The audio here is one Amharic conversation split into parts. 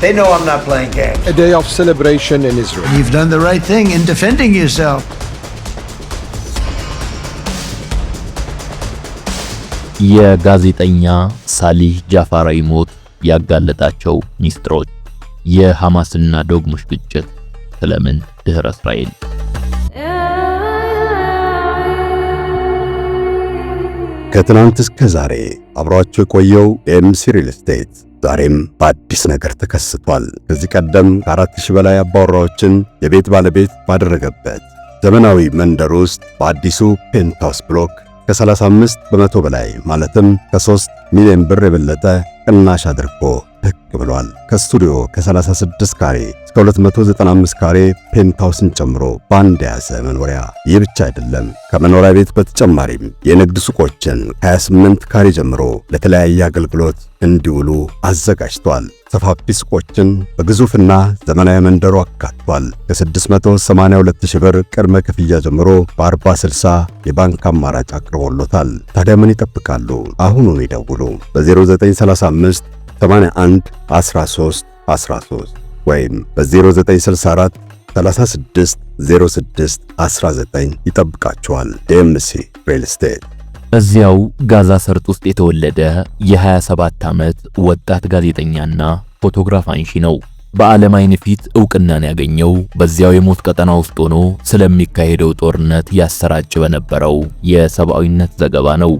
They know I'm not playing games. A day of celebration in Israel. You've done the right thing in defending yourself. የጋዜጠኛ ሳሊህ ጃፋራዊ ሞት ያጋለጣቸው ሚስጥሮች፣ የሐማስና ዶግሞሽ ግጭት ስለምን ድህረ እስራኤል። ከትናንት እስከ ዛሬ አብሯቸው የቆየው ኤምሲ ሪል ስቴት ዛሬም በአዲስ ነገር ተከስቷል። ከዚህ ቀደም ከ4000 በላይ አባወራዎችን የቤት ባለቤት ባደረገበት ዘመናዊ መንደር ውስጥ በአዲሱ ፔንታውስ ብሎክ ከ35 በመቶ በላይ ማለትም ከ3 ሚሊዮን ብር የበለጠ ቅናሽ አድርጎ ብቅ ብሏል። ከስቱዲዮ ከ36 ካሬ እስከ 295 ካሬ ፔንታውስን ጨምሮ ባንድ የያዘ መኖሪያ። ይህ ብቻ አይደለም። ከመኖሪያ ቤት በተጨማሪም የንግድ ሱቆችን ከ28 ካሬ ጀምሮ ለተለያየ አገልግሎት እንዲውሉ አዘጋጅቷል። ሰፋፊ ሱቆችን በግዙፍና ዘመናዊ መንደሩ አካቷል። ከ682,000 ብር ቅድመ ክፍያ ጀምሮ በ40/60 የባንክ አማራጭ አቅርቦሎታል። ታዲያ ምን ይጠብቃሉ? አሁኑን ይደውሉ። በ0935 81 13 13 ወይም በ0964 36 06 19 ይጠብቃቸዋል። ኤምሲ ሪል ስቴት። እዚያው ጋዛ ሰርጥ ውስጥ የተወለደ የ27 ዓመት ወጣት ጋዜጠኛና ፎቶግራፍ አንሺ ነው። በዓለም አይን ፊት ዕውቅናን ያገኘው በዚያው የሞት ቀጠና ውስጥ ሆኖ ስለሚካሄደው ጦርነት ያሰራጭ በነበረው የሰብአዊነት ዘገባ ነው።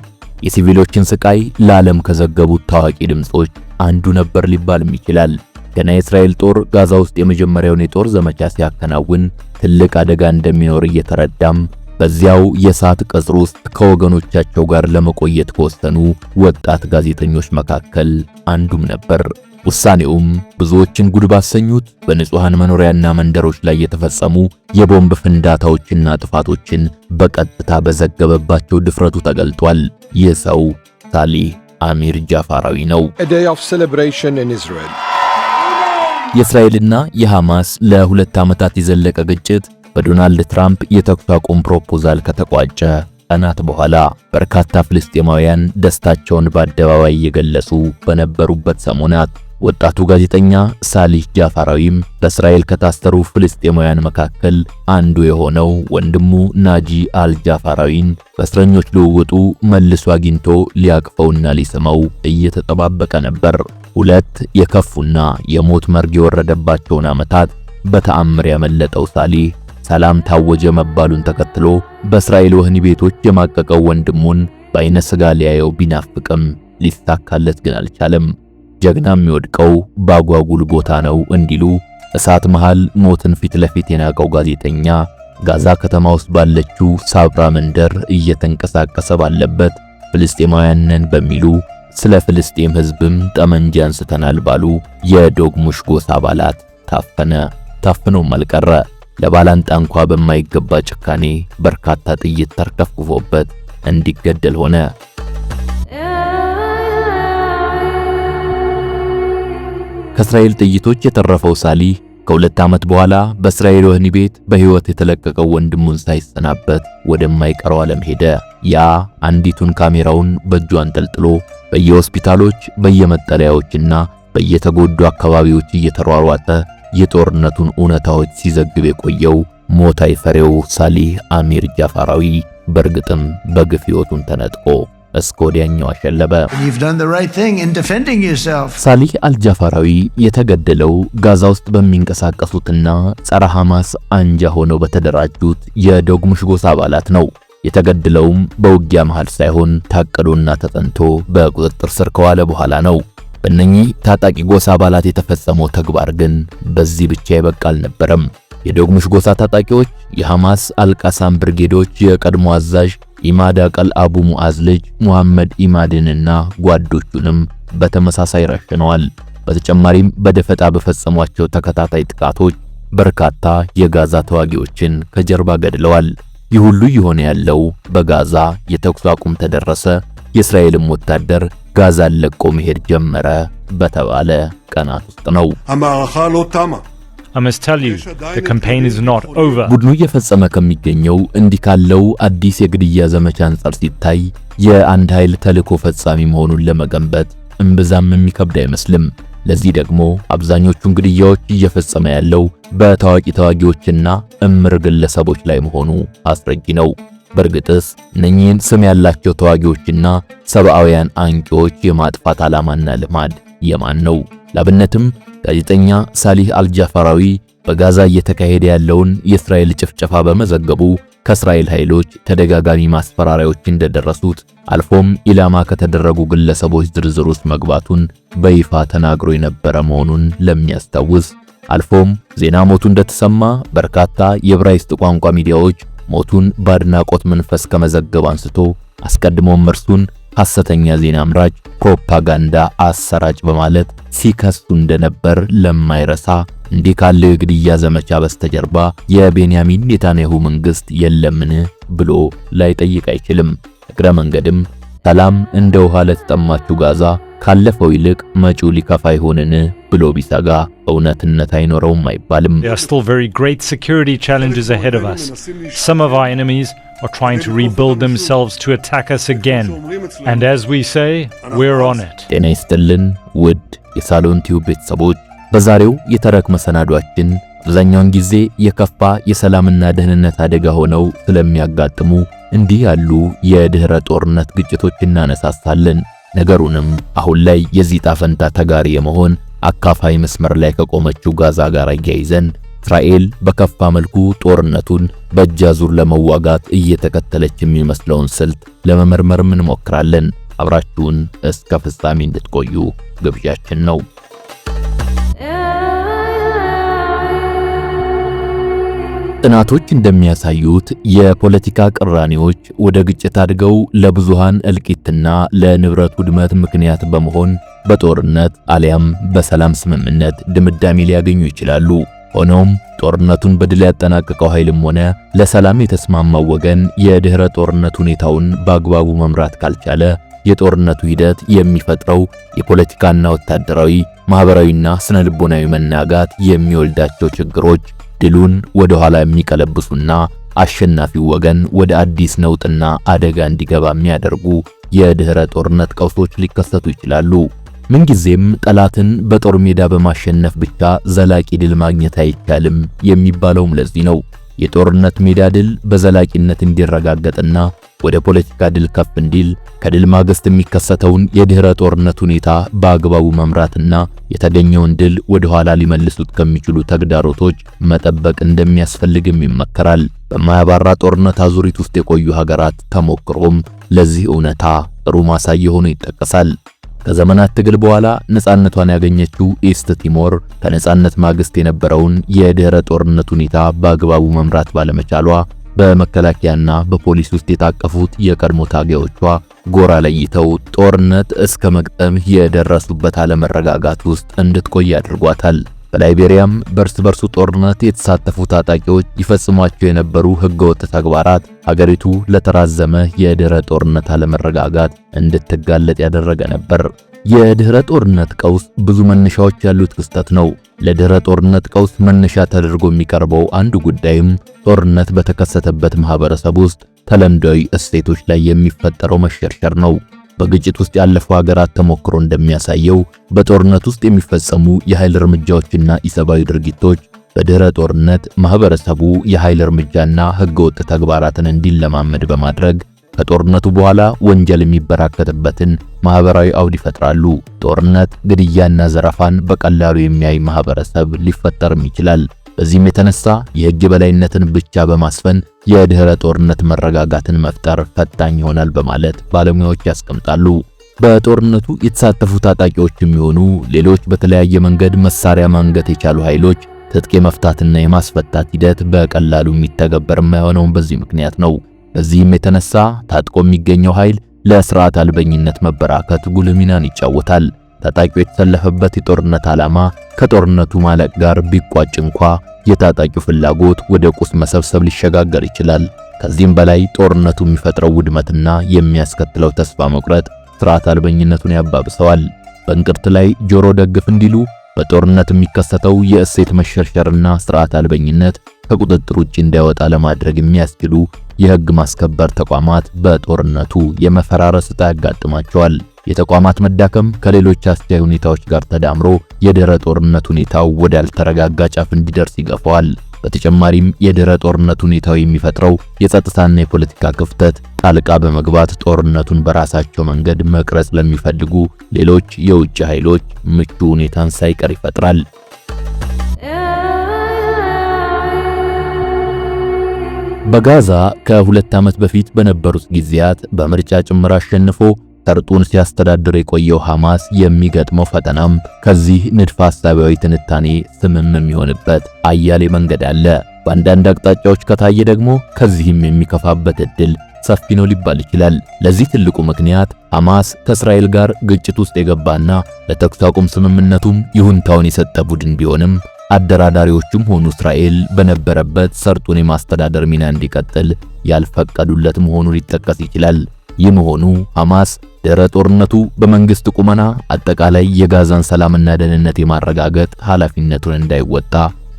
የሲቪሎችን ስቃይ ለዓለም ከዘገቡት ታዋቂ ድምጾች አንዱ ነበር ሊባልም ይችላል። ገና የእስራኤል ጦር ጋዛ ውስጥ የመጀመሪያውን የጦር ዘመቻ ሲያከናውን ትልቅ አደጋ እንደሚኖር እየተረዳም በዚያው የእሳት ቅጽር ውስጥ ከወገኖቻቸው ጋር ለመቆየት ከወሰኑ ወጣት ጋዜጠኞች መካከል አንዱም ነበር። ውሳኔውም ብዙዎችን ጉድ ባሰኙት በንጹሃን መኖሪያና መንደሮች ላይ የተፈጸሙ የቦምብ ፍንዳታዎችና ጥፋቶችን በቀጥታ በዘገበባቸው ድፍረቱ ተገልጧል። ይህ ሰው ሳሊህ አሚር ጃፋራዊ ነው። A day of celebration in Israel. የእስራኤልና የሐማስ ለ2 ዓመታት የዘለቀ ግጭት በዶናልድ ትራምፕ የተኩስ አቁም ፕሮፖዛል ከተቋጨ ቀናት በኋላ በርካታ ፍልስጤማውያን ደስታቸውን በአደባባይ እየገለጹ በነበሩበት ሰሞናት ወጣቱ ጋዜጠኛ ሳሊህ ጃፋራዊም በእስራኤል ከታሰሩ ፍልስጤማውያን መካከል አንዱ የሆነው ወንድሙ ናጂ አልጃፋራዊን በእስረኞች ልውውጡ መልሶ አግኝቶ ሊያቅፈውና ሊስመው እየተጠባበቀ ነበር። ሁለት የከፉና የሞት መርግ የወረደባቸውን ዓመታት በተአምር ያመለጠው ሳሊህ ሰላም ታወጀ መባሉን ተከትሎ በእስራኤል ወህኒ ቤቶች የማቀቀው ወንድሙን በአይነ ሥጋ ሊያየው ቢናፍቅም ሊሳካለት ግን አልቻለም። ጀግና የሚወድቀው ባጓጉል ቦታ ነው እንዲሉ እሳት መሃል ሞትን ፊት ለፊት የናቀው ጋዜጠኛ ጋዛ ከተማ ውስጥ ባለችው ሳብራ መንደር እየተንቀሳቀሰ ባለበት ፍልስጤማውያን ነን በሚሉ ስለ ፍልስጤም ሕዝብም ጠመንጃ አንስተናል ባሉ የዶግሙሽ ጎሳ አባላት ታፍኖም አልቀረ። ለባላንጣ እንኳ በማይገባ ጭካኔ በርካታ ጥይት ተርከፍክፎበት እንዲገደል ሆነ። ከእስራኤል ጥይቶች የተረፈው ሳሊህ ከ2 ዓመት በኋላ በእስራኤል ወህኒ ቤት በሕይወት የተለቀቀው ወንድሙን ሳይሰናበት ወደማይቀረው ዓለም ሄደ። ያ አንዲቱን ካሜራውን በእጁ አንጠልጥሎ በየሆስፒታሎች በየመጠለያዎችና በየተጎዱ አካባቢዎች እየተሯሯጠ የጦርነቱን እውነታዎች ሲዘግብ የቆየው ሞት አይፈሬው ሳሊህ አሚር ጃፋራዊ በእርግጥም በግፍ ሕይወቱን ተነጥቆ እስከ ወዲያኛው አሸለበ። ሳሊህ አልጃፋራዊ የተገደለው ጋዛ ውስጥ በሚንቀሳቀሱትና ጸረ ሐማስ አንጃ ሆነው በተደራጁት የዶግሙሽ ጎሳ አባላት ነው። የተገደለውም በውጊያ መሃል ሳይሆን ታቅዶና ተጠንቶ በቁጥጥር ስር ከዋለ በኋላ ነው። በእነኚህ ታጣቂ ጎሳ አባላት የተፈጸመው ተግባር ግን በዚህ ብቻ ይበቃ አልነበረም። የዶግሙሽ ጎሳ ታጣቂዎች የሐማስ አልቃሳም ብርጌዶች የቀድሞ አዛዥ ኢማድ አቀል አቡ ሙዓዝ ልጅ ሙሐመድ ኢማድንና ጓዶቹንም በተመሳሳይ ረሽነዋል። በተጨማሪም በደፈጣ በፈጸሟቸው ተከታታይ ጥቃቶች በርካታ የጋዛ ተዋጊዎችን ከጀርባ ገድለዋል። ይህ ሁሉ የሆነ ያለው በጋዛ የተኩስ አቁም ተደረሰ፣ የእስራኤልም ወታደር ጋዛን ለቆ መሄድ ጀመረ በተባለ ቀናት ውስጥ ነው። I must tell you, the campaign is not over. ቡድኑ እየፈጸመ ከሚገኘው እንዲህ ካለው አዲስ የግድያ ዘመቻ አንጻር ሲታይ የአንድ ኃይል ተልዕኮ ፈጻሚ መሆኑን ለመገንበት እምብዛም የሚከብድ አይመስልም። ለዚህ ደግሞ አብዛኞቹን ግድያዎች እየፈጸመ ያለው በታዋቂ ተዋጊዎችና እምር ግለሰቦች ላይ መሆኑ አስረጅ ነው። በእርግጥስ እነኚህን ስም ያላቸው ተዋጊዎችና ሰብአውያን አንቂዎች የማጥፋት ዓላማና ልማድ የማን ነው? ላብነትም ጋዜጠኛ ሳሊህ አልጃፈራዊ በጋዛ እየተካሄደ ያለውን የእስራኤል ጭፍጨፋ በመዘገቡ ከእስራኤል ኃይሎች ተደጋጋሚ ማስፈራሪያዎች እንደደረሱት አልፎም ኢላማ ከተደረጉ ግለሰቦች ዝርዝር ውስጥ መግባቱን በይፋ ተናግሮ የነበረ መሆኑን ለሚያስታውስ አልፎም ዜና ሞቱ እንደተሰማ በርካታ የዕብራይስጥ ቋንቋ ሚዲያዎች ሞቱን በአድናቆት መንፈስ ከመዘገብ አንስቶ አስቀድሞም እርሱን ሐሰተኛ ዜና አምራች፣ ፕሮፓጋንዳ አሰራጭ በማለት ሲከሱ እንደነበር ለማይረሳ እንዲህ ካለው የግድያ ዘመቻ በስተጀርባ የቤንያሚን ኔታንያሁ መንግስት የለምን ብሎ ላይጠይቅ አይችልም። እግረ መንገድም ሰላም እንደ ውሃ ለተጠማችው ጋዛ ካለፈው ይልቅ መጪው ሊከፋ ይሆንን ብሎ ቢሰጋ እውነትነት አይኖረውም አይባልም። There are still very great security challenges ahead of us. Some of our enemies are trying to rebuild themselves to attack us again. And as we say, we're on it. ጤና ይስጥልን ውድ የሳሎን ቲዩብ ቤተሰቦች፣ በዛሬው የተረክ መሰናዷችን አብዛኛውን ጊዜ የከፋ የሰላምና ደህንነት አደጋ ሆነው ስለሚያጋጥሙ እንዲህ ያሉ የድህረ ጦርነት ግጭቶች እናነሳሳለን። ነገሩንም አሁን ላይ የዚህ ጣፈንታ ተጋሪ የመሆን አካፋይ መስመር ላይ ከቆመችው ጋዛ ጋር አያይዘን እስራኤል በከፋ መልኩ ጦርነቱን በእጅ አዙር ለመዋጋት እየተከተለች የሚመስለውን ስልት ለመመርመር እንሞክራለን። አብራችሁን እስከ ፍጻሜ እንድትቆዩ ግብዣችን ነው። ጥናቶች እንደሚያሳዩት የፖለቲካ ቅራኔዎች ወደ ግጭት አድገው ለብዙሃን እልቂትና ለንብረት ውድመት ምክንያት በመሆን በጦርነት አሊያም በሰላም ስምምነት ድምዳሜ ሊያገኙ ይችላሉ። ሆኖም ጦርነቱን በድል ያጠናቀቀው ኃይልም ሆነ ለሰላም የተስማማው ወገን የድህረ ጦርነት ሁኔታውን በአግባቡ መምራት ካልቻለ የጦርነቱ ሂደት የሚፈጥረው የፖለቲካና ወታደራዊ፣ ማህበራዊና ስነልቦናዊ መናጋት የሚወልዳቸው ችግሮች ድሉን ወደ ኋላ የሚቀለብሱና አሸናፊው ወገን ወደ አዲስ ነውጥና አደጋ እንዲገባ የሚያደርጉ የድህረ ጦርነት ቀውሶች ሊከሰቱ ይችላሉ። ምንጊዜም ጠላትን በጦር ሜዳ በማሸነፍ ብቻ ዘላቂ ድል ማግኘት አይቻልም የሚባለውም ለዚህ ነው። የጦርነት ሜዳ ድል በዘላቂነት እንዲረጋገጥና ወደ ፖለቲካ ድል ከፍ እንዲል ከድል ማግስት የሚከሰተውን የድህረ ጦርነት ሁኔታ በአግባቡ መምራትና የተገኘውን ድል ወደ ኋላ ሊመልሱት ከሚችሉ ተግዳሮቶች መጠበቅ እንደሚያስፈልግም ይመከራል። በማያባራ ጦርነት አዙሪት ውስጥ የቆዩ ሀገራት ተሞክሮም ለዚህ እውነታ ጥሩ ማሳያ ሆኖ ይጠቀሳል። ከዘመናት ትግል በኋላ ነፃነቷን ያገኘችው ኢስት ቲሞር ከነፃነት ማግስት የነበረውን የድህረ ጦርነት ሁኔታ በአግባቡ መምራት ባለመቻሏ በመከላከያና በፖሊስ ውስጥ የታቀፉት የቀድሞ ታጋዮቿ ጎራ ለይተው ጦርነት እስከ መግጠም የደረሱበት አለመረጋጋት ውስጥ እንድትቆይ አድርጓታል። በላይቤሪያም በርስ በርሱ ጦርነት የተሳተፉ ታጣቂዎች ይፈጽሟቸው የነበሩ ህገወጥ ተግባራት ሀገሪቱ ለተራዘመ የድህረ ጦርነት አለመረጋጋት እንድትጋለጥ ያደረገ ነበር። የድህረ ጦርነት ቀውስ ብዙ መነሻዎች ያሉት ክስተት ነው። ለድህረ ጦርነት ቀውስ መነሻ ተደርጎ የሚቀርበው አንዱ ጉዳይም ጦርነት በተከሰተበት ማህበረሰብ ውስጥ ተለምዷዊ እሴቶች ላይ የሚፈጠረው መሸርሸር ነው። በግጭት ውስጥ ያለፉ ሀገራት ተሞክሮ እንደሚያሳየው በጦርነት ውስጥ የሚፈጸሙ የኃይል እርምጃዎችና ኢሰብአዊ ድርጊቶች በድህረ ጦርነት ማህበረሰቡ የኃይል እርምጃና ህገወጥ ተግባራትን እንዲለማመድ በማድረግ ከጦርነቱ በኋላ ወንጀል የሚበራከትበትን ማህበራዊ አውድ ይፈጥራሉ። ጦርነት፣ ግድያና ዘረፋን በቀላሉ የሚያይ ማህበረሰብ ሊፈጠርም ይችላል። በዚህም የተነሳ የህግ የበላይነትን ብቻ በማስፈን የድህረ ጦርነት መረጋጋትን መፍጠር ፈታኝ ይሆናል በማለት ባለሙያዎች ያስቀምጣሉ። በጦርነቱ የተሳተፉ ታጣቂዎች የሚሆኑ ሌሎች በተለያየ መንገድ መሳሪያ ማንገት የቻሉ ኃይሎች ትጥቅ የመፍታትና የማስፈታት ሂደት በቀላሉ የሚተገበር የማይሆነው በዚህ ምክንያት ነው። በዚህም የተነሳ ታጥቆ የሚገኘው ኃይል ለስርዓት አልበኝነት መበራከት ጉልህ ሚናን ይጫወታል። ታጣቂው የተሰለፈበት የጦርነት ዓላማ ከጦርነቱ ማለቅ ጋር ቢቋጭ እንኳ የታጣቂው ፍላጎት ወደ ቁስ መሰብሰብ ሊሸጋገር ይችላል። ከዚህም በላይ ጦርነቱ የሚፈጥረው ውድመትና የሚያስከትለው ተስፋ መቁረጥ ስርዓት አልበኝነቱን ያባብሰዋል። በእንቅርት ላይ ጆሮ ደግፍ እንዲሉ በጦርነት የሚከሰተው የእሴት መሸርሸርና ስርዓት አልበኝነት ከቁጥጥር ውጪ እንዳይወጣ ለማድረግ የሚያስችሉ የህግ ማስከበር ተቋማት በጦርነቱ የመፈራረስ ዕጣ ያጋጥማቸዋል። የተቋማት መዳከም ከሌሎች አስቻይ ሁኔታዎች ጋር ተዳምሮ የድህረ ጦርነት ሁኔታው ወዳልተረጋጋ ጫፍ እንዲደርስ ይገፋዋል። በተጨማሪም የድህረ ጦርነት ሁኔታው የሚፈጥረው የጸጥታና የፖለቲካ ክፍተት ጣልቃ በመግባት ጦርነቱን በራሳቸው መንገድ መቅረጽ ለሚፈልጉ ሌሎች የውጭ ኃይሎች ምቹ ሁኔታን ሳይቀር ይፈጥራል። በጋዛ ከ2 ዓመት በፊት በነበሩት ጊዜያት በምርጫ ጭምር አሸንፎ ሰርጡን ሲያስተዳድር የቆየው ሐማስ የሚገጥመው ፈተናም ከዚህ ንድፈ ሐሳባዊ ትንታኔ ስምም የሚሆንበት አያሌ መንገድ አለ። በአንዳንድ አቅጣጫዎች ከታየ ደግሞ ከዚህም የሚከፋበት እድል ሰፊ ነው ሊባል ይችላል። ለዚህ ትልቁ ምክንያት ሐማስ ከእስራኤል ጋር ግጭት ውስጥ የገባና ለተኩስ አቁም ስምምነቱም ይሁንታውን የሰጠ ቡድን ቢሆንም አደራዳሪዎቹም ሆኑ እስራኤል በነበረበት ሰርጡን የማስተዳደር ሚና እንዲቀጥል ያልፈቀዱለት መሆኑ ሊጠቀስ ይችላል። ይህ መሆኑ ሐማስ ድህረ ጦርነቱ በመንግስት ቁመና አጠቃላይ የጋዛን ሰላምና ደህንነት የማረጋገጥ ኃላፊነቱን እንዳይወጣ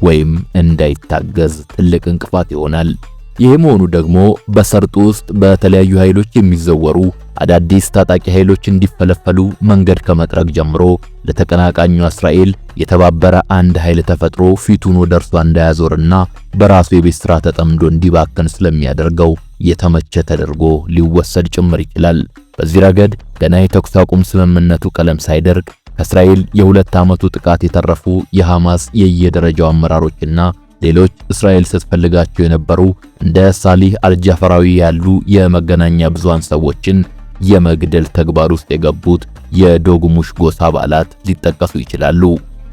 ወይም እንዳይታገዝ ትልቅ እንቅፋት ይሆናል። ይህ መሆኑ ደግሞ በሰርጡ ውስጥ በተለያዩ ኃይሎች የሚዘወሩ አዳዲስ ታጣቂ ኃይሎች እንዲፈለፈሉ መንገድ ከመጥረግ ጀምሮ ለተቀናቃኙ እስራኤል የተባበረ አንድ ኃይል ተፈጥሮ ፊቱን ወደ እርሷ እንዳያዞርና በራሱ የቤት ስራ ተጠምዶ እንዲባክን ስለሚያደርገው የተመቸ ተደርጎ ሊወሰድ ጭምር ይችላል። በዚህ ረገድ ገና የተኩስ አቁም ስምምነቱ ቀለም ሳይደርቅ ከእስራኤል የ2 ዓመቱ ጥቃት የተረፉ የሐማስ የየደረጃው አመራሮችና ሌሎች እስራኤል ስትፈልጋቸው የነበሩ እንደ ሳሊህ አልጃፈራዊ ያሉ የመገናኛ ብዙሃን ሰዎችን የመግደል ተግባር ውስጥ የገቡት የዶግሙሽ ጎሳ አባላት ሊጠቀሱ ይችላሉ።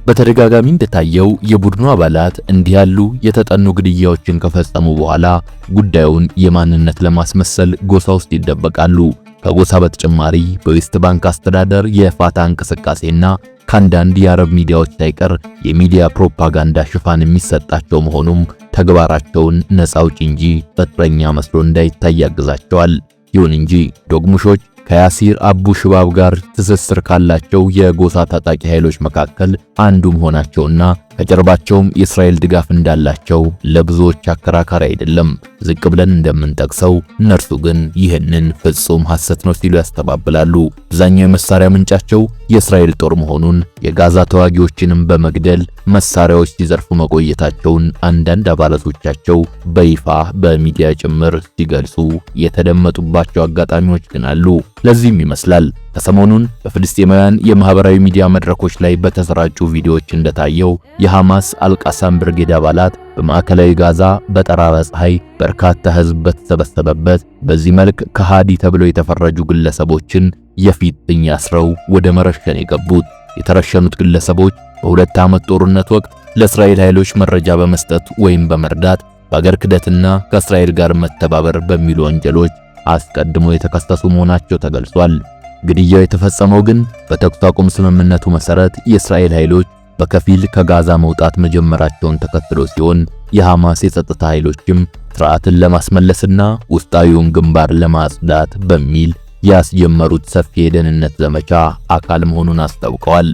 በተደጋጋሚ እንደታየው የቡድኑ አባላት እንዲህ ያሉ የተጠኑ ግድያዎችን ከፈጸሙ በኋላ ጉዳዩን የማንነት ለማስመሰል ጎሳ ውስጥ ይደበቃሉ። ከጎሳ በተጨማሪ በዌስት ባንክ አስተዳደር የፋታ እንቅስቃሴና ከአንዳንድ የአረብ ሚዲያዎች ሳይቀር የሚዲያ ፕሮፓጋንዳ ሽፋን የሚሰጣቸው መሆኑም ተግባራቸውን ነፃ አውጪ እንጂ ቅጥረኛ መስሎ እንዳይታይ ያግዛቸዋል። ይሁን እንጂ ዶግሙሾች ከያሲር አቡ ሽባብ ጋር ትስስር ካላቸው የጎሳ ታጣቂ ኃይሎች መካከል አንዱ መሆናቸውና ከጀርባቸውም የእስራኤል ድጋፍ እንዳላቸው ለብዙዎች አከራካሪ አይደለም። ዝቅ ብለን እንደምንጠቅሰው እነርሱ ግን ይህንን ፍጹም ሐሰት ነው ሲሉ ያስተባብላሉ። አብዛኛው የመሳሪያ ምንጫቸው የእስራኤል ጦር መሆኑን፣ የጋዛ ተዋጊዎችንም በመግደል መሳሪያዎች ሲዘርፉ መቆየታቸውን አንዳንድ አባላቶቻቸው በይፋ በሚዲያ ጭምር ሲገልጹ የተደመጡባቸው አጋጣሚዎች ግን አሉ። ለዚህም ይመስላል ከሰሞኑን በፍልስጤማውያን የማህበራዊ ሚዲያ መድረኮች ላይ በተሰራጩ ቪዲዮዎች እንደታየው የሐማስ አልቃሳም ብርጌድ አባላት በማዕከላዊ ጋዛ በጠራራ ፀሐይ በርካታ ሕዝብ በተሰበሰበበት በዚህ መልክ ከሃዲ ተብለው የተፈረጁ ግለሰቦችን የፊት ጥኝ አስረው ወደ መረሸን የገቡት። የተረሸኑት ግለሰቦች በ2 ዓመት ጦርነት ወቅት ለእስራኤል ኃይሎች መረጃ በመስጠት ወይም በመርዳት በአገር ክደትና ከእስራኤል ጋር መተባበር በሚሉ ወንጀሎች አስቀድሞ የተከሰሱ መሆናቸው ተገልጿል። ግድያው የተፈጸመው ግን በተኩስ አቁም ስምምነቱ መሰረት የእስራኤል ኃይሎች በከፊል ከጋዛ መውጣት መጀመራቸውን ተከትሎ ሲሆን የሐማስ የጸጥታ ኃይሎችም ስርዓትን ለማስመለስና ውስጣዊውን ግንባር ለማጽዳት በሚል ያስጀመሩት ሰፊ የደህንነት ዘመቻ አካል መሆኑን አስታውቀዋል።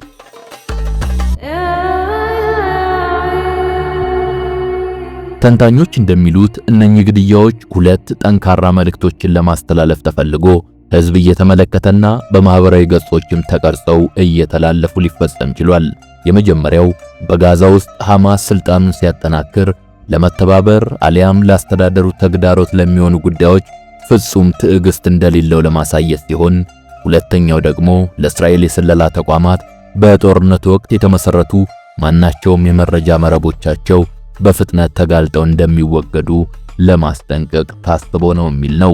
ተንታኞች እንደሚሉት እነኚህ ግድያዎች 2 ጠንካራ መልእክቶችን ለማስተላለፍ ተፈልጎ ሕዝብ እየተመለከተና በማህበራዊ ገጾችም ተቀርጸው እየተላለፉ ሊፈጸም ችሏል። የመጀመሪያው በጋዛ ውስጥ ሐማስ ስልጣኑን ሲያጠናክር ለመተባበር አሊያም ላስተዳደሩ ተግዳሮት ለሚሆኑ ጉዳዮች ፍጹም ትዕግስት እንደሌለው ለማሳየት ሲሆን፣ ሁለተኛው ደግሞ ለእስራኤል የስለላ ተቋማት በጦርነቱ ወቅት የተመሰረቱ ማናቸውም የመረጃ መረቦቻቸው በፍጥነት ተጋልጠው እንደሚወገዱ ለማስጠንቀቅ ታስቦ ነው የሚል ነው።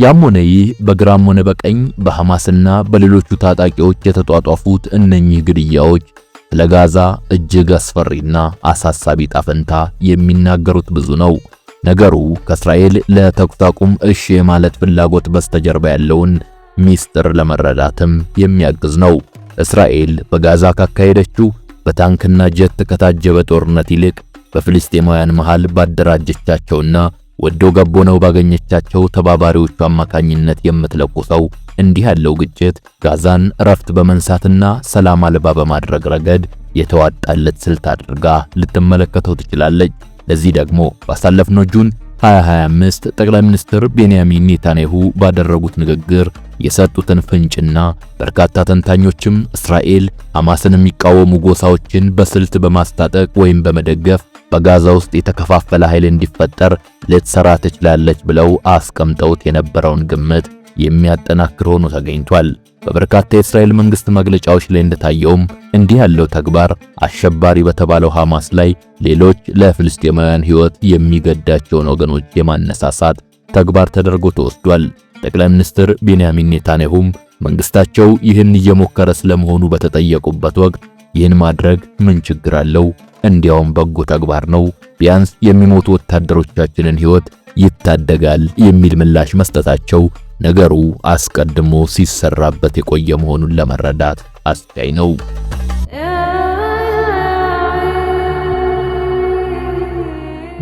ያም ሆነ ይህ በግራም ሆነ በቀኝ በሐማስና በሌሎቹ ታጣቂዎች የተጧጧፉት እነኚህ ግድያዎች ስለ ጋዛ እጅግ አስፈሪና አሳሳቢ ጣፈንታ የሚናገሩት ብዙ ነው። ነገሩ ከእስራኤል ለተኩስ አቁም እሺ የማለት ፍላጎት በስተጀርባ ያለውን ሚስጥር ለመረዳትም የሚያግዝ ነው። እስራኤል በጋዛ ካካሄደችው በታንክና ጀት ከታጀበ ጦርነት ይልቅ በፍልስጤማውያን መሃል ባደራጀቻቸውና ወዶ ገቦ ነው ባገኘቻቸው ተባባሪዎቹ አማካኝነት የምትለቁሰው እንዲህ ያለው ግጭት ጋዛን እረፍት በመንሳትና ሰላም አልባ በማድረግ ረገድ የተዋጣለት ስልት አድርጋ ልትመለከተው ትችላለች። ለዚህ ደግሞ ባሳለፍነው ጁን 2025 ጠቅላይ ሚኒስትር ቤንያሚን ኔታንያሁ ባደረጉት ንግግር የሰጡትን ፍንጭና በርካታ ተንታኞችም እስራኤል ሐማስን የሚቃወሙ ጎሳዎችን በስልት በማስታጠቅ ወይም በመደገፍ በጋዛ ውስጥ የተከፋፈለ ኃይል እንዲፈጠር ልትሰራ ትችላለች ብለው አስቀምጠውት የነበረውን ግምት የሚያጠናክር ሆኖ ተገኝቷል። በበርካታ የእስራኤል መንግስት መግለጫዎች ላይ እንደታየውም እንዲህ ያለው ተግባር አሸባሪ በተባለው ሐማስ ላይ ሌሎች ለፍልስጤማውያን ሕይወት የሚገዳቸውን ወገኖች የማነሳሳት ተግባር ተደርጎ ተወስዷል። ጠቅላይ ሚኒስትር ቤንያሚን ኔታንያሁም መንግስታቸው ይህን እየሞከረ ስለመሆኑ በተጠየቁበት ወቅት ይህን ማድረግ ምን ችግር አለው? እንዲያውም በጎ ተግባር ነው፣ ቢያንስ የሚሞቱ ወታደሮቻችንን ሕይወት ይታደጋል የሚል ምላሽ መስጠታቸው ነገሩ አስቀድሞ ሲሰራበት የቆየ መሆኑን ለመረዳት አስቻይ ነው።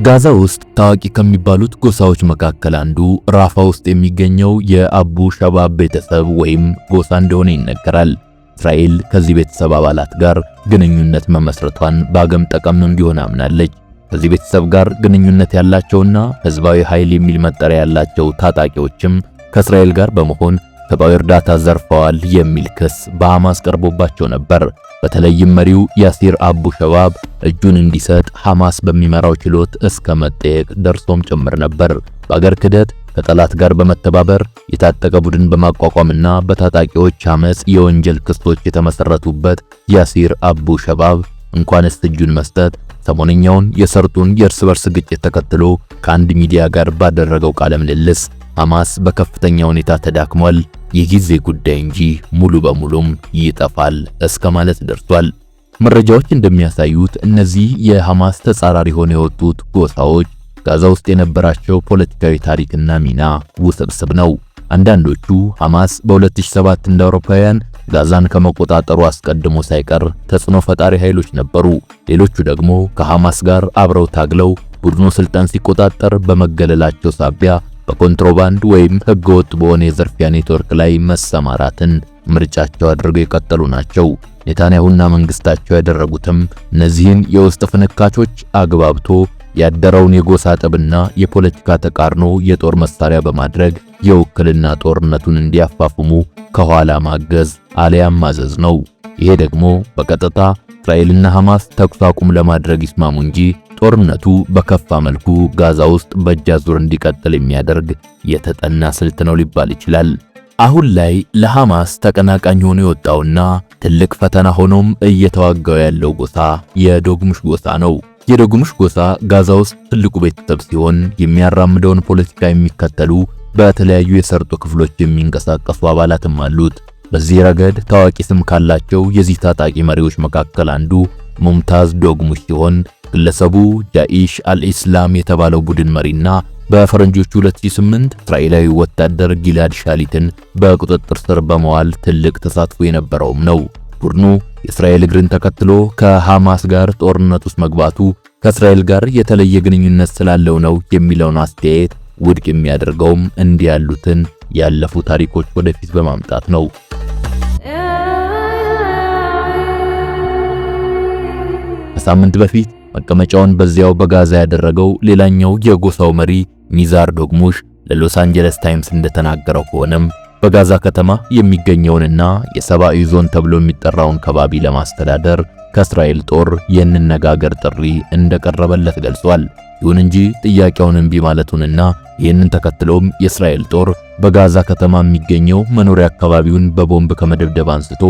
ጋዛ ውስጥ ታዋቂ ከሚባሉት ጎሳዎች መካከል አንዱ ራፋ ውስጥ የሚገኘው የአቡ ሸባብ ቤተሰብ ወይም ጎሳ እንደሆነ ይነገራል። እስራኤል ከዚህ ቤተሰብ አባላት ጋር ግንኙነት መመስረቷን ባገም ጠቀም እንዲሆን አምናለች። ከዚህ ቤተሰብ ጋር ግንኙነት ያላቸውና ህዝባዊ ኃይል የሚል መጠሪያ ያላቸው ታጣቂዎችም ከእስራኤል ጋር በመሆን ሰብአዊ እርዳታ ዘርፈዋል የሚል ክስ በሐማስ ቀርቦባቸው ነበር። በተለይም መሪው ያሲር አቡ ሸባብ እጁን እንዲሰጥ ሐማስ በሚመራው ችሎት እስከ መጠየቅ ደርሶም ጭምር ነበር። በአገር ክደት ከጠላት ጋር በመተባበር የታጠቀ ቡድን በማቋቋምና በታጣቂዎች አመጽ የወንጀል ክሶች የተመሰረቱበት ያሲር አቡ ሸባብ እንኳንስ እጁን መስጠት ሰሞነኛውን የሰርጡን የእርስ በርስ ግጭት ተከትሎ ከአንድ ሚዲያ ጋር ባደረገው ቃለ ምልልስ ሐማስ በከፍተኛ ሁኔታ ተዳክሟል፣ የጊዜ ጉዳይ እንጂ ሙሉ በሙሉም ይጠፋል እስከ ማለት ደርሷል። መረጃዎች እንደሚያሳዩት እነዚህ የሐማስ ተጻራሪ ሆነው የወጡት ጎሳዎች ጋዛ ውስጥ የነበራቸው ፖለቲካዊ ታሪክና ሚና ውስብስብ ነው። አንዳንዶቹ ሐማስ በ2007 እንደ አውሮፓውያን ጋዛን ከመቆጣጠሩ አስቀድሞ ሳይቀር ተጽዕኖ ፈጣሪ ኃይሎች ነበሩ። ሌሎቹ ደግሞ ከሐማስ ጋር አብረው ታግለው ቡድኑ ስልጣን ሲቆጣጠር በመገለላቸው ሳቢያ በኮንትሮባንድ ወይም ህገወጥ በሆነ የዘርፊያ ኔትወርክ ላይ መሰማራትን ምርጫቸው አድርገው የቀጠሉ ናቸው። ኔታንያሁና መንግስታቸው ያደረጉትም እነዚህን የውስጥ ፍንካቾች አግባብቶ ያደረውን የጎሳ ጠብና የፖለቲካ ተቃርኖ የጦር መሳሪያ በማድረግ የውክልና ጦርነቱን እንዲያፋፍሙ ከኋላ ማገዝ አልያም ማዘዝ ነው። ይሄ ደግሞ በቀጥታ እስራኤልና ሐማስ ተኩስ አቁም ለማድረግ ይስማሙ እንጂ ጦርነቱ በከፋ መልኩ ጋዛ ውስጥ በእጃዙር እንዲቀጥል የሚያደርግ የተጠና ስልት ነው ሊባል ይችላል። አሁን ላይ ለሐማስ ተቀናቃኝ ሆኖ የወጣውና ትልቅ ፈተና ሆኖም እየተዋጋው ያለው ጎሳ የዶግሙሽ ጎሳ ነው። የዶግሙሽ ጎሳ ጋዛ ውስጥ ትልቁ ቤተሰብ ሲሆን የሚያራምደውን ፖለቲካ የሚከተሉ በተለያዩ የሰርጡ ክፍሎች የሚንቀሳቀሱ አባላትም አሉት። በዚህ ረገድ ታዋቂ ስም ካላቸው የዚህ ታጣቂ መሪዎች መካከል አንዱ ሙምታዝ ዶግሙሽ ሲሆን ግለሰቡ ጃኢሽ አልኢስላም የተባለው ቡድን መሪና በፈረንጆቹ 2008 እስራኤላዊ ወታደር ጊላድ ሻሊትን በቁጥጥር ስር በመዋል ትልቅ ተሳትፎ የነበረውም ነው። ቡድኑ የእስራኤል እግርን ተከትሎ ከሐማስ ጋር ጦርነት ውስጥ መግባቱ ከእስራኤል ጋር የተለየ ግንኙነት ስላለው ነው የሚለውን አስተያየት ውድቅ የሚያደርገውም እንዲህ ያሉትን ያለፉ ታሪኮች ወደፊት በማምጣት ነው። ከሳምንት በፊት መቀመጫውን በዚያው በጋዛ ያደረገው ሌላኛው የጎሳው መሪ ኒዛር ዶግሙሽ ለሎስ አንጀለስ ታይምስ እንደተናገረው ከሆነም በጋዛ ከተማ የሚገኘውንና የሰብአዊ ዞን ተብሎ የሚጠራውን ከባቢ ለማስተዳደር ከእስራኤል ጦር የንነጋገር ጥሪ እንደቀረበለት ገልጿል። ይሁን እንጂ ጥያቄውን እምቢ ማለቱንና ይህንን ተከትሎም የእስራኤል ጦር በጋዛ ከተማ የሚገኘው መኖሪያ አካባቢውን በቦምብ ከመደብደብ አንስቶ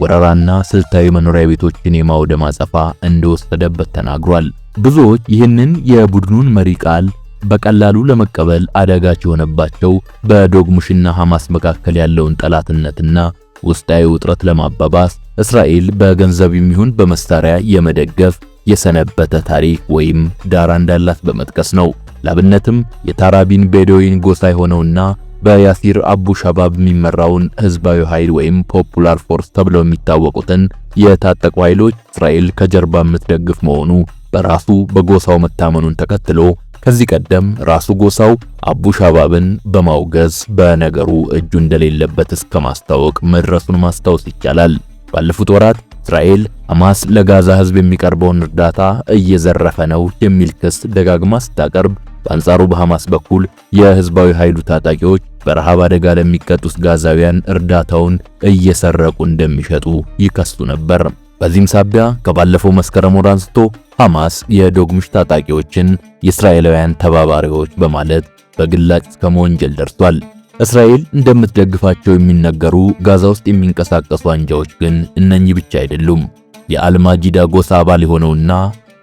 ወረራና ስልታዊ መኖሪያ ቤቶችን የማውደም አጸፋ እንደወሰደበት ተናግሯል። ብዙዎች ይህንን የቡድኑን መሪ ቃል በቀላሉ ለመቀበል አዳጋች የሆነባቸው በዶግሙሽና ሐማስ መካከል ያለውን ጠላትነትና ውስጣዊ ውጥረት ለማባባስ እስራኤል በገንዘብ የሚሆን በመሳሪያ የመደገፍ የሰነበተ ታሪክ ወይም ዳራ እንዳላት በመጥቀስ ነው። ላብነትም የታራቢን ቤዶዊን ጎሳ የሆነውና በያሲር አቡ ሸባብ የሚመራውን ህዝባዊ ኃይል ወይም ፖፑላር ፎርስ ተብለው የሚታወቁትን የታጠቁ ኃይሎች እስራኤል ከጀርባ የምትደግፍ መሆኑ በራሱ በጎሳው መታመኑን ተከትሎ ከዚህ ቀደም ራሱ ጎሳው አቡ ሸባብን በማውገዝ በነገሩ እጁ እንደሌለበት እስከ ማስታወቅ መድረሱን ማስታወስ ይቻላል። ባለፉት ወራት እስራኤል ሐማስ ለጋዛ ሕዝብ የሚቀርበውን እርዳታ እየዘረፈ ነው የሚል ክስ ደጋግማ ስታቀርብ፣ በአንጻሩ በሐማስ በኩል የህዝባዊ ኃይሉ ታጣቂዎች በረሃብ አደጋ ለሚቀጡት ጋዛውያን እርዳታውን እየሰረቁ እንደሚሸጡ ይከሱ ነበር። በዚህም ሳቢያ ከባለፈው መስከረም ወር አንስቶ ሐማስ የዶግምሽ ታጣቂዎችን የእስራኤላውያን ተባባሪዎች በማለት በግላጭ እስከ መወንጀል ደርሷል። እስራኤል እንደምትደግፋቸው የሚነገሩ ጋዛ ውስጥ የሚንቀሳቀሱ አንጃዎች ግን እነኚህ ብቻ አይደሉም። የአልማጂዳ ጎሳ አባል የሆነውና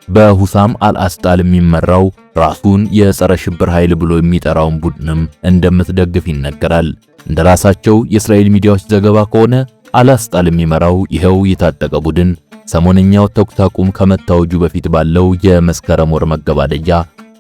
በሁሳም አልአስጣል የሚመራው ራሱን የጸረ ሽብር ኃይል ብሎ የሚጠራውን ቡድንም እንደምትደግፍ ይነገራል። እንደራሳቸው የእስራኤል ሚዲያዎች ዘገባ ከሆነ አልአስጣል የሚመራው ይኸው የታጠቀ ቡድን ሰሞነኛው ተኩስ አቁም ከመታወጁ በፊት ባለው የመስከረም ወር መገባደጃ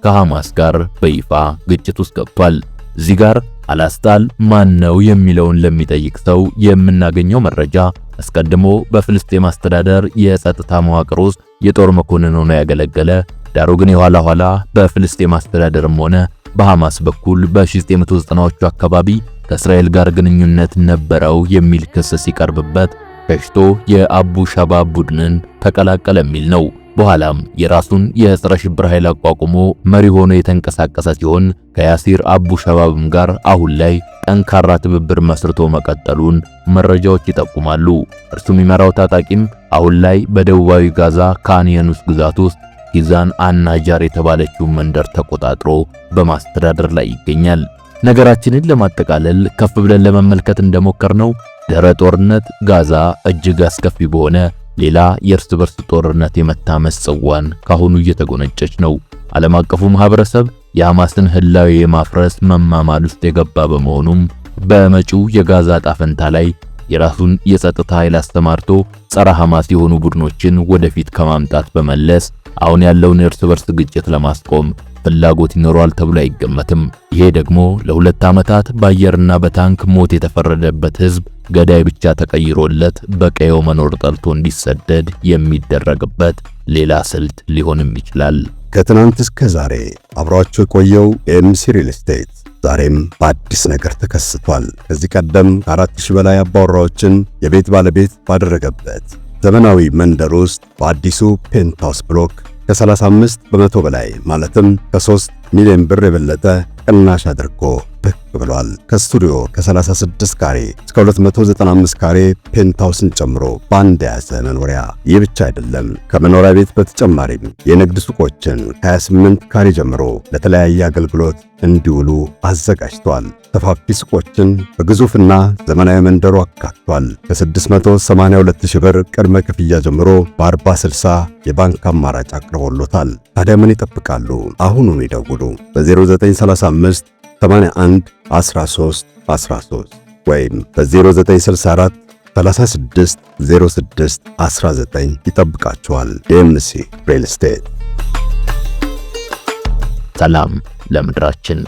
ከሐማስ ጋር በይፋ ግጭት ውስጥ ገብቷል። እዚህ ጋር አልአስጣል ማን ነው የሚለውን ለሚጠይቅ ሰው የምናገኘው መረጃ አስቀድሞ በፍልስጤም አስተዳደር የጸጥታ መዋቅር ውስጥ የጦር መኮንን ሆኖ ያገለገለ፣ ዳሩ ግን የኋላ ኋላ በፍልስጤም አስተዳደርም ሆነ በሐማስ በኩል በ1990ዎቹ አካባቢ ከእስራኤል ጋር ግንኙነት ነበረው የሚል ክስ ሲቀርብበት ሸሽቶ የአቡ ሸባብ ቡድንን ተቀላቀለ የሚል ነው። በኋላም የራሱን የጸረ ሽብር ኃይል አቋቁሞ መሪ ሆኖ የተንቀሳቀሰ ሲሆን ከያሲር አቡ ሸባብም ጋር አሁን ላይ ጠንካራ ትብብር መስርቶ መቀጠሉን መረጃዎች ይጠቁማሉ። እርሱ የሚመራው ታጣቂም አሁን ላይ በደቡባዊ ጋዛ ካን ዩኒስ ግዛት ውስጥ ኪዛን አናጃር የተባለችው መንደር ተቆጣጥሮ በማስተዳደር ላይ ይገኛል። ነገራችንን ለማጠቃለል ከፍ ብለን ለመመልከት እንደሞከርነው ድህረ ጦርነት ጋዛ እጅግ አስከፊ በሆነ ሌላ የእርስ በርስ ጦርነት የመታመስ ጽዋን ካሁኑ እየተጎነጨች ነው። ዓለም አቀፉ ማህበረሰብ የሐማስን ህላዌ የማፍረስ መማማል ውስጥ የገባ በመሆኑም በመጪው የጋዛ ጣፈንታ ላይ የራሱን የጸጥታ ኃይል አስተማርቶ ጸረ ሐማስ የሆኑ ቡድኖችን ወደፊት ከማምጣት በመለስ አሁን ያለውን የእርስ በርስ ግጭት ለማስቆም ፍላጎት ይኖረዋል ተብሎ አይገመትም። ይሄ ደግሞ ለ2 ዓመታት በአየርና በታንክ ሞት የተፈረደበት ህዝብ ገዳይ ብቻ ተቀይሮለት በቀየው መኖር ጠልቶ እንዲሰደድ የሚደረግበት ሌላ ስልት ሊሆንም ይችላል። ከትናንት እስከ ዛሬ አብሯቸው የቆየው ኤምሲ ሪል ስቴት ዛሬም በአዲስ ነገር ተከስቷል። ከዚህ ቀደም ከ4000 በላይ አባወራዎችን የቤት ባለቤት ባደረገበት ዘመናዊ መንደር ውስጥ በአዲሱ ፔንትሃውስ ብሎክ ከ35 በመቶ በላይ ማለትም ከ3 ሚሊዮን ብር የበለጠ ቅናሽ አድርጎ ብቅ ብሏል። ከስቱዲዮ ከ36 ካሬ እስከ 295 ካሬ ፔንትሃውስን ጨምሮ ባንድ የያዘ መኖሪያ። ይህ ብቻ አይደለም። ከመኖሪያ ቤት በተጨማሪም የንግድ ሱቆችን ከ28 ካሬ ጀምሮ ለተለያየ አገልግሎት እንዲውሉ አዘጋጅቷል። ሰፋፊ ሱቆችን በግዙፍና ዘመናዊ መንደሩ አካቷል። ከ682,000 ብር ቅድመ ክፍያ ጀምሮ በ40/60 የባንክ አማራጭ አቅርቦሎታል። ታዲያ ምን ይጠብቃሉ? አሁኑን ይደውሉ። በ0935 81 13 13 ወይም በ0964 36 06 19 ይጠብቃችኋል። ኤምሲ ሪል ስቴት። ሰላም ለምድራችን።